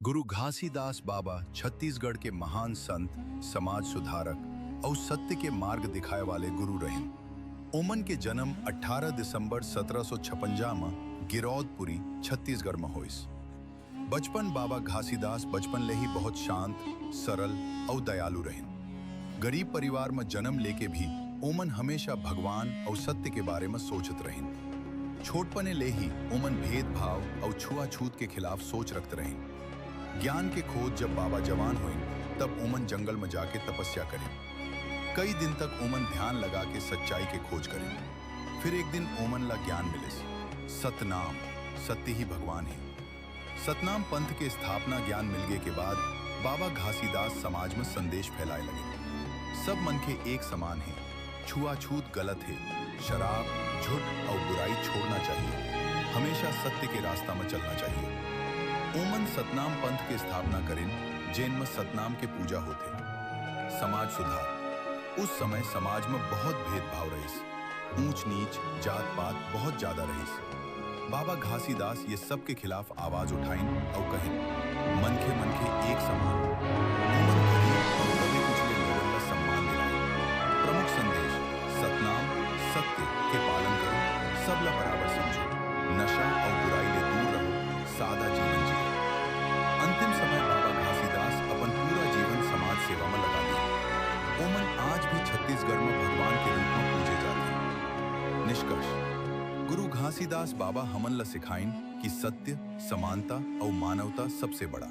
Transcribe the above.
गुरु घासीदास बाबा छत्तीसगढ़ के महान संत, समाज सुधारक और सत्य के मार्ग दिखाए वाले गुरु रहे। ओमन के जन्म 18 दिसंबर 1756 में गिरौदपुरी छत्तीसगढ़ में होइस। बचपन बाबा घासीदास बचपन ले ही बहुत शांत, सरल और दयालु रहे। गरीब परिवार में जन्म लेके भी ओमन हमेशा भगवान और सत्य के बारे में सोचत रहे। छोटपने ले ही ओमन भेदभाव और छुआछूत के खिलाफ सोच रखते रहे। ज्ञान के खोज जब बाबा जवान हुए तब ओमन जंगल में जाके तपस्या करें। कई दिन तक ओमन ध्यान लगा के सच्चाई के खोज करें। फिर एक दिन ओमन ला ज्ञान मिले, सतनाम, सत्य ही भगवान है। सतनाम पंथ के स्थापना ज्ञान मिलने के बाद बाबा घासीदास समाज में संदेश फैलाए लगे। सब मन के एक समान है, छुआछूत गलत है, शराब, झूठ और बुराई छोड़ना चाहिए, हमेशा सत्य के रास्ता में चलना चाहिए। ओमन सतनाम पंथ के स्थापना करें, जैन में सतनाम के पूजा होते। समाज सुधार। उस समय समाज में बहुत भेदभाव रहे, ऊंच नीच, जात पात बहुत ज्यादा रहे। बाबा घासीदास ये सब के खिलाफ आवाज उठाइन और कहें, मन के एक समान। ओमन गरीब और दबे कुचले लोगों का सम्मान दिलाए। प्रमुख संदेश, सतनाम, सत्य के पालन करो, सबला बराबर समझो, नशा और बुराई ले दूर रहो, सादा जीवन जियो। अंतिम समय बाबा घासीदास अपन पूरा जीवन समाज सेवा में लगा दिया। ओमन आज भी छत्तीसगढ़ में भगवान के रूप में पूजे जाते हैं। निष्कर्ष, गुरु घासीदास बाबा हमन ला सिखाइन कि सत्य, समानता और मानवता सबसे बड़ा।